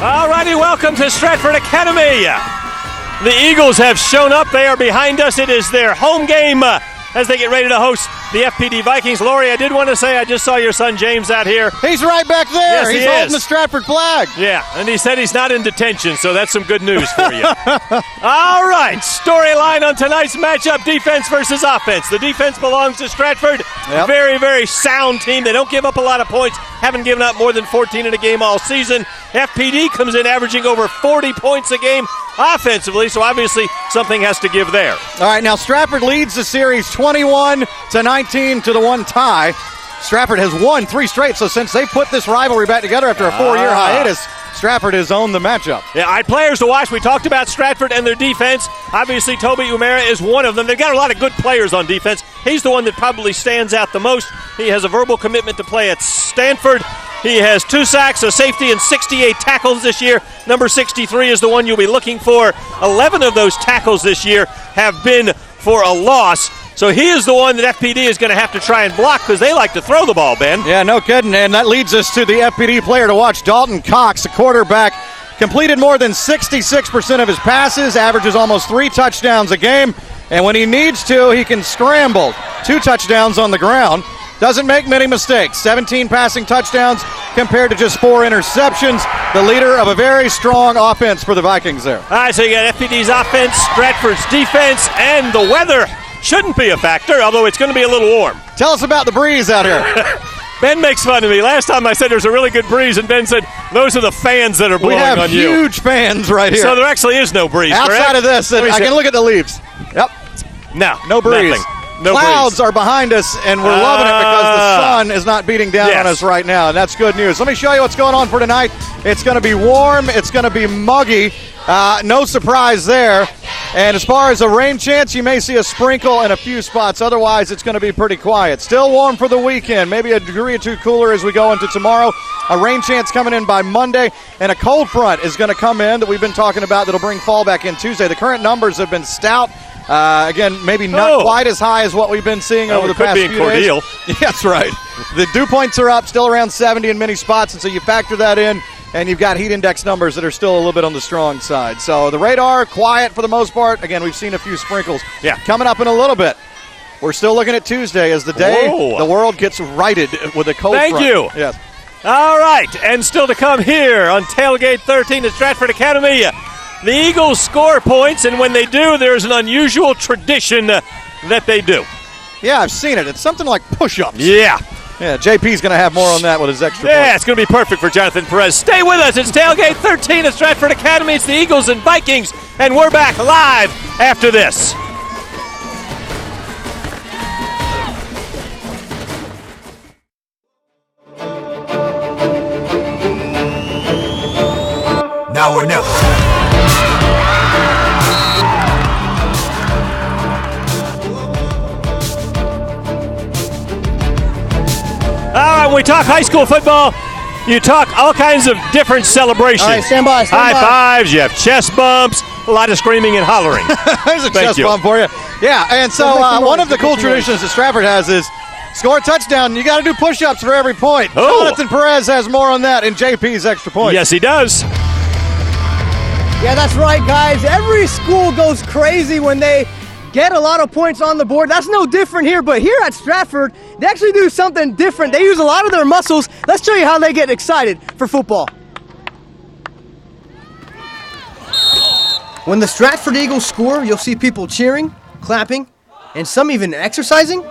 All righty, welcome to Stratford Academy. The Eagles have shown up. They are behind us. It is their home game as they get ready to host the FPD Vikings. Lori, I did want to say I just saw your son James out here. He's right back there. Yes, he's holding the Stratford flag. Yeah, and he said he's not in detention, so that's some good news for you. All right, storyline on tonight's matchup, defense versus offense. The defense belongs to Stratford. Yep. Very, very sound team. They don't give up a lot of points. Haven't given up more than 14 in a game all season. FPD comes in averaging over 40 points a game offensively, so obviously something has to give there. All right, now Stratford leads the series 21-19 to the one tie. Stratford has won 3 straight, so since they put this rivalry back together after a 4-year hiatus, Stratford has owned the matchup. Yeah, all right, players to watch. We talked about Stratford and their defense. Obviously, Toby Umera is one of them. They've got a lot of good players on defense. He's the one that probably stands out the most. He has a verbal commitment to play at Stanford. He has 2 sacks, a safety, and 68 tackles this year. Number 63 is the one you'll be looking for. 11 of those tackles this year have been for a loss. So he is the one that FPD is going to have to try and block because they like to throw the ball, Ben. Yeah, no kidding. And that leads us to the FPD player to watch, Dalton Cox, the quarterback. Completed more than 66% of his passes, averages almost 3 touchdowns a game. And when he needs to, he can scramble. 2 touchdowns on the ground. Doesn't make many mistakes. 17 passing touchdowns compared to just 4 interceptions. The leader of a very strong offense for the Vikings there. All right, so you got FPD's offense, Stratford's defense, and the weather shouldn't be a factor, although it's going to be a little warm. Tell us about the breeze out here. Ben makes fun of me. Last time I said there's a really good breeze, and Ben said, those are the fans that are blowing on you. We have huge fans right here. So there actually is no breeze, outside correct? Of this, I can look at the leaves. Yep. No breeze. Nothing. No Clouds breeze. are behind us, and we're loving it because the sun is not beating down on us right now, and that's good news. Let me show you what's going on for tonight. It's going to be warm. It's going to be muggy. No surprise there. And as far as a rain chance, you may see a sprinkle in a few spots. Otherwise, it's going to be pretty quiet. Still warm for the weekend. Maybe a degree or 2 cooler as we go into tomorrow. A rain chance coming in by Monday. And a cold front is going to come in that we've been talking about that'll bring fall back in Tuesday. The current numbers have been stout. Again, maybe not quite as high as what we've been seeing over the past few days. Yeah, that's right. The dew points are up, still around 70 in many spots, and so you factor that in, and you've got heat index numbers that are still a little bit on the strong side. So the radar, quiet for the most part. Again, we've seen a few sprinkles. Yeah. Coming up in a little bit. We're still looking at Tuesday as the day the world gets righted with a cold front. Thank you. Yes. All right, and still to come here on Tailgate 13 at Stratford Academy. The Eagles score points, and when they do, there's an unusual tradition that they do. Yeah, I've seen it. It's something like push-ups. Yeah, JP's going to have more on that with his extra points. Yeah, it's going to be perfect for Jonathan Perez. Stay with us. It's Tailgate 13 at Stratford Academy. It's the Eagles and Vikings, and we're back live after this. Now or never. All right, when we talk high school football, you talk all kinds of different celebrations. All right, stand by. High fives, you have chest bumps, a lot of screaming and hollering. There's a chest bump for you. Yeah, and so one of the cool traditions that Stratford has is score a touchdown. You got to do push-ups for every point. Jonathan Perez has more on that in JP's extra points. Yes, he does. Yeah, that's right, guys. Every school goes crazy when they get a lot of points on the board. That's no different here, but here at Stratford, they actually do something different. They use a lot of their muscles. Let's show you how they get excited for football. When the Stratford Eagles score, you'll see people cheering, clapping, and some even exercising. He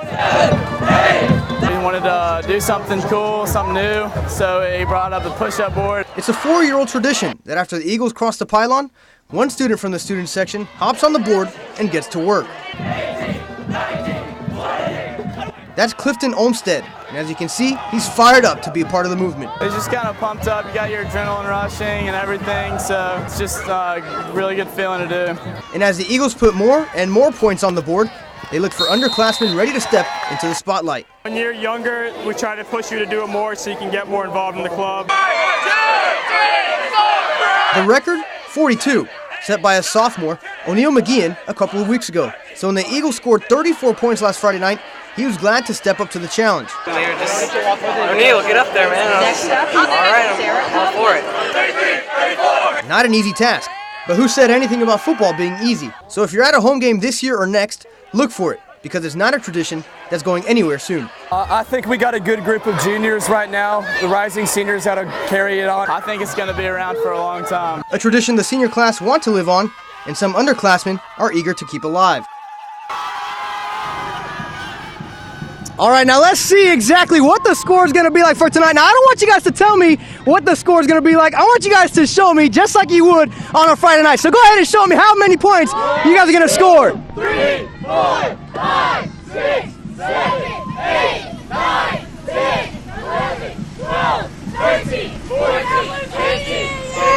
wanted to do something cool, something new, so he brought up the push-up board. It's a 4-year-old tradition that after the Eagles cross the pylon, one student from the student section hops on the board and gets to work. That's Clifton Olmstead, and as you can see, he's fired up to be a part of the movement. It's just kind of pumped up. You got your adrenaline rushing and everything, so it's just a really good feeling to do. And as the Eagles put more and more points on the board, they look for underclassmen ready to step into the spotlight. When you're younger, we try to push you to do it more so you can get more involved in the club. The record, 42, set by a sophomore, O'Neal McGeehan, a couple of weeks ago. So when the Eagles scored 34 points last Friday night, he was glad to step up to the challenge. O'Neal, get up there, man. All right, I'm all for it. Not an easy task, but who said anything about football being easy? So if you're at a home game this year or next, look for it, because it's not a tradition that's going anywhere soon. I think we got a good group of juniors right now. The rising seniors got to carry it on. I think it's going to be around for a long time. A tradition the senior class want to live on, and some underclassmen are eager to keep alive. All right, now let's see exactly what the score is going to be like for tonight. Now, I don't want you guys to tell me what the score is going to be like. I want you guys to show me just like you would on a Friday night. So go ahead and show me how many points you guys are going to score. 3, 4, 5, 6, 7, 8, 9, 10, 11, 12, 13, 14, 15, 16,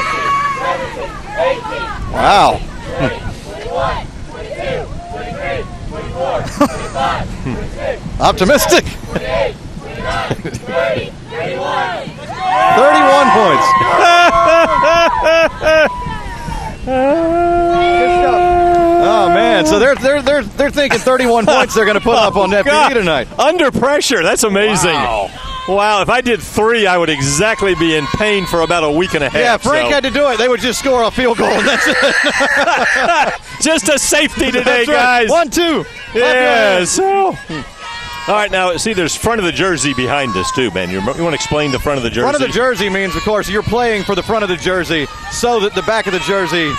17, 18. Wow. 21, 22, 23, 24, 25, 26. Optimistic. 28, 29, 30, 31. 31 points. Oh man! So they're thinking 31 points they're going to put up on FPD tonight. Under pressure. That's amazing. Wow. If I did 3, I would exactly be in pain for about a week and a half. Yeah, Frank had to do it. They would just score a field goal, and that's it. Just a safety today, That's right. guys. 1-2. Yeah. So. All right, now, see, there's front of the jersey behind us, too, man. You want to explain the front of the jersey? Front of the jersey means, of course, you're playing for the front of the jersey so that the back of the jersey,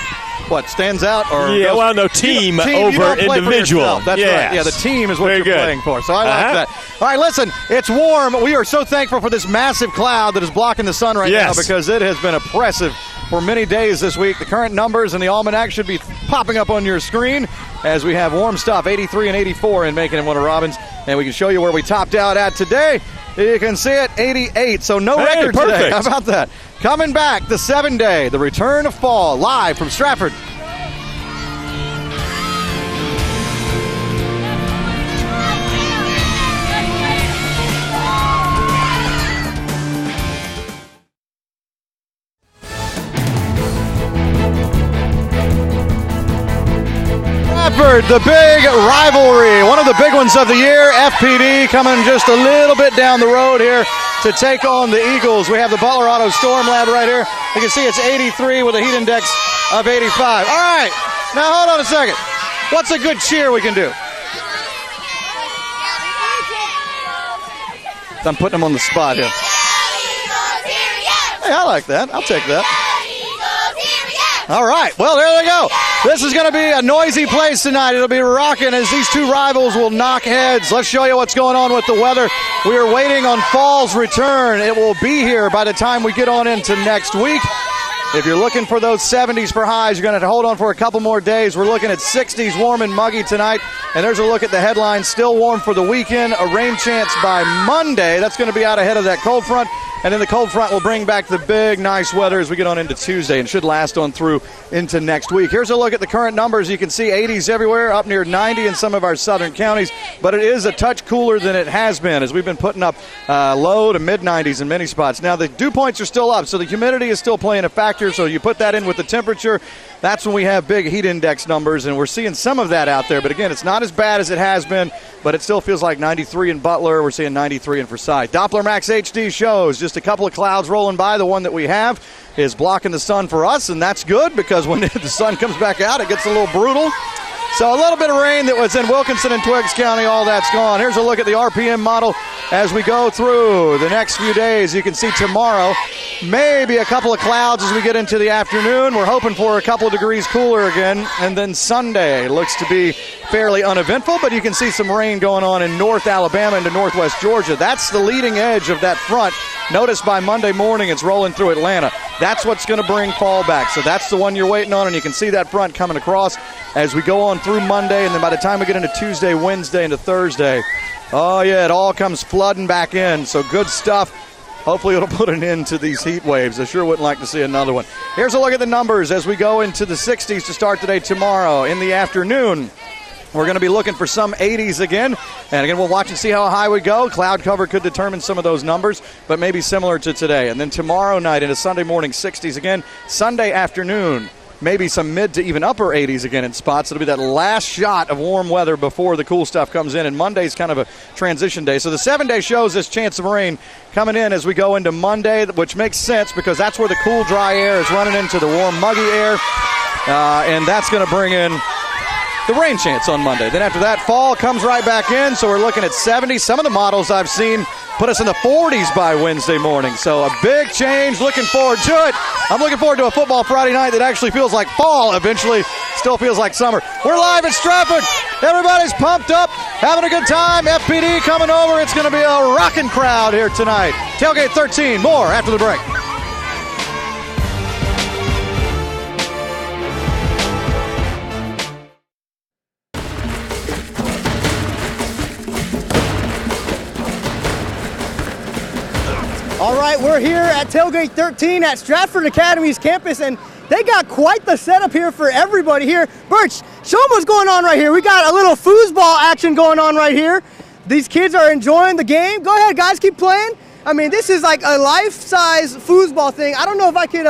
stands out? Or yeah, goes, well, no, team you over don't play individual. For yourself. That's right. Yeah, the team is what Very you're good. playing for. So I like that. All right, listen, it's warm. We are so thankful for this massive cloud that is blocking the sun right now because it has been oppressive for many days this week. The current numbers in the almanac should be popping up on your screen as we have warm stuff, 83 and 84 in Macon and Winter Robins. And we can show you where we topped out at today. You can see it, 88. So no record today. How about that? Coming back, the 7-day, the return of fall, live from Stratford. The big rivalry, one of the big ones of the year. FPD coming just a little bit down the road here to take on the Eagles. We have the Butler Auto Storm Lab right here. You can see it's 83 with a heat index of 85. All right, now hold on a second. What's a good cheer we can do? I'm putting them on the spot here. Hey, I like that. I'll take that. All right, well, there they go. This is going to be a noisy place tonight. It'll be rocking as these two rivals will knock heads. Let's show you what's going on with the weather. We are waiting on fall's return. It will be here by the time we get on into next week. If you're looking for those 70s for highs, you're going to have to hold on for a couple more days. We're looking at 60s, warm and muggy tonight. And there's a look at the headline. Still warm for the weekend. A rain chance by Monday. That's going to be out ahead of that cold front. And then the cold front will bring back the big, nice weather as we get on into Tuesday and should last on through into next week. Here's a look at the current numbers. You can see 80s everywhere, up near 90 in some of our southern counties. But it is a touch cooler than it has been as we've been putting up low to mid-90s in many spots. Now, the dew points are still up, so the humidity is still playing a factor. So you put that in with the temperature, that's when we have big heat index numbers, and we're seeing some of that out there. But, again, it's not as bad as it has been, but it still feels like 93 in Butler. We're seeing 93 in Forsyth. Doppler Max HD shows just a couple of clouds rolling by. The one that we have is blocking the sun for us, and that's good because when the sun comes back out, it gets a little brutal. So a little bit of rain that was in Wilkinson and Twiggs County, all that's gone. Here's a look at the RPM model as we go through the next few days. You can see tomorrow, maybe a couple of clouds as we get into the afternoon. We're hoping for a couple of degrees cooler again. And then Sunday looks to be fairly uneventful, but you can see some rain going on in North Alabama into Northwest Georgia. That's the leading edge of that front. Notice by Monday morning it's rolling through Atlanta. That's what's going to bring fall back. So that's the one you're waiting on, and you can see that front coming across as we go on through Monday, and then by the time we get into Tuesday, Wednesday, into Thursday, oh yeah, it all comes flooding back in. So good stuff. Hopefully it'll put an end to these heat waves. I sure wouldn't like to see another one. Here's a look at the numbers as we go into the 60s to start today tomorrow. In the afternoon, we're going to be looking for some 80s again. And again, we'll watch and see how high we go. Cloud cover could determine some of those numbers, but maybe similar to today. And then tomorrow night into Sunday morning, 60s again. Sunday afternoon, maybe some mid to even upper 80s again in spots. It'll be that last shot of warm weather before the cool stuff comes in, and Monday's kind of a transition day. So the 7-day shows this chance of rain coming in as we go into Monday, which makes sense because that's where the cool, dry air is running into the warm, muggy air, and that's going to bring in the rain chance on Monday. Then after that, fall comes right back in, so we're looking at 70. Some of the models I've seen put us in the 40s by Wednesday morning. So a big change. Looking forward to it. I'm looking forward to a football Friday night that actually feels like fall eventually. Still feels like summer. We're live at Stratford. Everybody's pumped up, having a good time. FPD coming over. It's going to be a rocking crowd here tonight. Tailgate 13. More after the break. All right, we're here at Tailgate 13 at Stratford Academy's campus, and they got quite the setup here for everybody here. Birch, show them what's going on right here. We got a little foosball action going on right here. These kids are enjoying the game. Go ahead, guys, keep playing. I mean, this is like a life-size foosball thing. I don't know if I could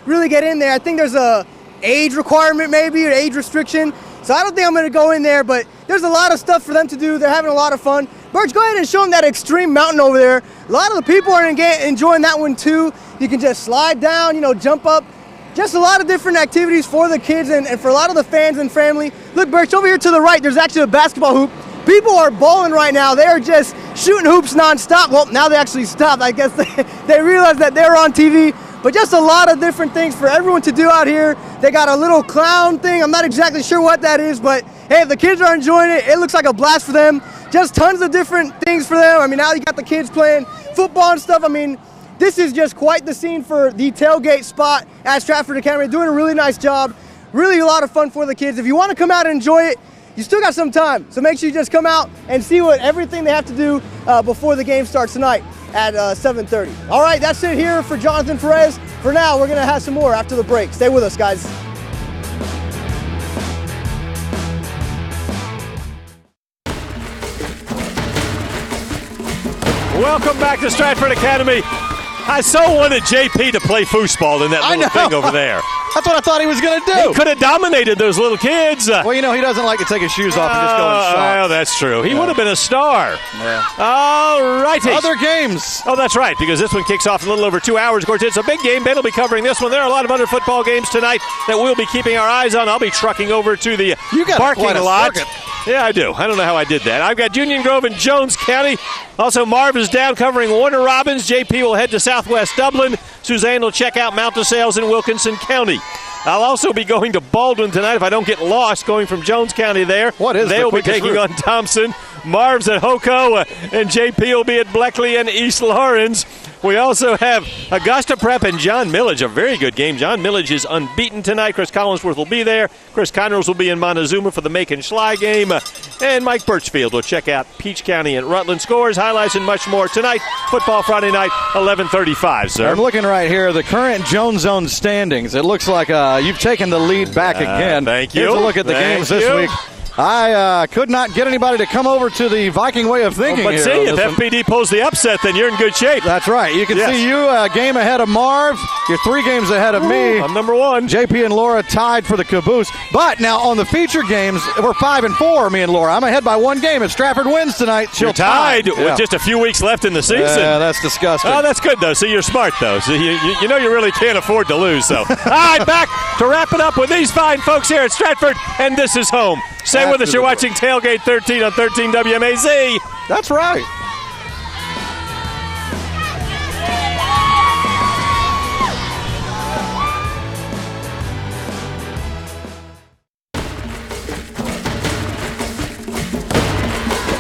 really get in there. I think there's a age requirement maybe, or age restriction. So I don't think I'm going to go in there, but there's a lot of stuff for them to do. They're having a lot of fun. Birch, go ahead and show them that extreme mountain over there. A lot of the people are enjoying that one too. You can just slide down, jump up. Just a lot of different activities for the kids and for a lot of the fans and family. Look, Birch, over here to the right, there's actually a basketball hoop. People are bowling right now. They are just shooting hoops nonstop. Well, now they actually stopped. I guess they realized that they're on TV. But just a lot of different things for everyone to do out here. They got a little clown thing. I'm not exactly sure what that is, but hey, if the kids are enjoying it, it looks like a blast for them. Just tons of different things for them. I mean, now you got the kids playing football and stuff. I mean, this is just quite the scene for the tailgate spot at Stratford Academy. They're doing a really nice job. Really a lot of fun for the kids. If you want to come out and enjoy it, you still got some time. So make sure you just come out and see everything they have to do before the game starts tonight at 7:30. All right, that's it here for Jonathan Perez. For now, we're going to have some more after the break. Stay with us, guys. Welcome back to Stratford Academy. I so wanted JP to play foosball in that little thing over there. That's what I thought he was going to do. He could have dominated those little kids. Well, he doesn't like to take his shoes off and just go in socks. Oh, that's true. He would have been a star. Yeah. All righty. Other games. Oh, that's right, because this one kicks off in a little over 2 hours. Of course, it's a big game. Ben will be covering this one. There are a lot of other football games tonight that we'll be keeping our eyes on. I'll be trucking over to the parking lot. Yeah, I do. I don't know how I did that. I've got Union Grove and Jones County. Also, Marv is down covering Warner Robins. JP will head to Southwest Dublin. Suzanne will check out Mount DeSales in Wilkinson County. I'll also be going to Baldwin tonight if I don't get lost going from Jones County there. They'll be taking on Thompson. Marv's at Hoco, and JP will be at Bleckley and East Lawrence. We also have Augusta Prep and John Millage, a very good game. John Millage is unbeaten tonight. Chris Collinsworth will be there. Chris Conrose will be in Montezuma for the Macon Schley game. And Mike Birchfield will check out Peach County and Rutland. Scores, highlights, and much more tonight. Football Friday night, 11:35, sir. I'm looking right here, the current Jones Zone standings. It looks like you've taken the lead back again. Thank you. Here's a look at the games this week. I could not get anybody to come over to the Viking way of thinking. But see, if FPD pulls the upset, then you're in good shape. That's right. You can see you a game ahead of Marv. You're 3 games ahead of me. I'm number 1. JP and Laura tied for the caboose. But now on the feature games, we're 5-4, me and Laura. I'm ahead by 1 game. If Stratford wins tonight, she'll you're tied with just a few weeks left in the season. Yeah, that's disgusting. Oh, that's good, though. See, you're smart, though. So you know you really can't afford to lose. So, all right, back to wrap it up with these fine folks here at Stratford, and this is home. Stay with us. You're watching Tailgate 13 on 13 WMAZ. That's right.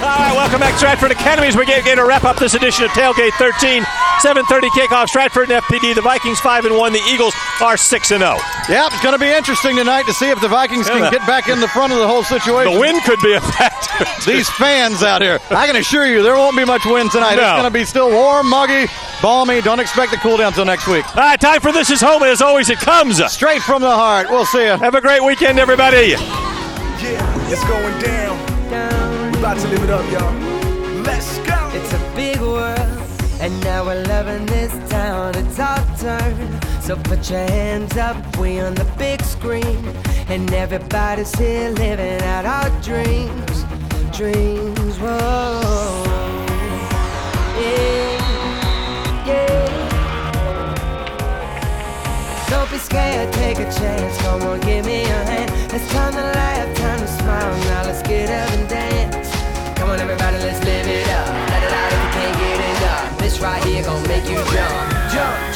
All right, welcome back, Stratford Academy, as we're getting to wrap up this edition of Tailgate 13. 7:30 kickoff. Stratford and FPD. The Vikings 5-1. The Eagles are 6-0. Yeah, it's going to be interesting tonight to see if the Vikings can get back in the front of the whole situation. The wind could be a factor. These fans out here, I can assure you there won't be much wind tonight. No. It's going to be still warm, muggy, balmy. Don't expect the cool down until next week. All right, time for This Is Home, and as always, it comes straight from the heart. We'll see you. Have a great weekend, everybody. Yeah, it's going down. We're about to live it up, y'all. Let's go. It's a big world, and now we're loving this town. It's our turn, so put your hands up. We on the big screen. green, and everybody's here living out our dreams. Dreams, whoa. Yeah, yeah. Don't be scared, take a chance. Come on, give me a hand. It's time to laugh, time to smile. Now let's get up and dance. Come on, everybody, let's live it up. Let it out if you can't get enough. This right here gon' make you jump, jump.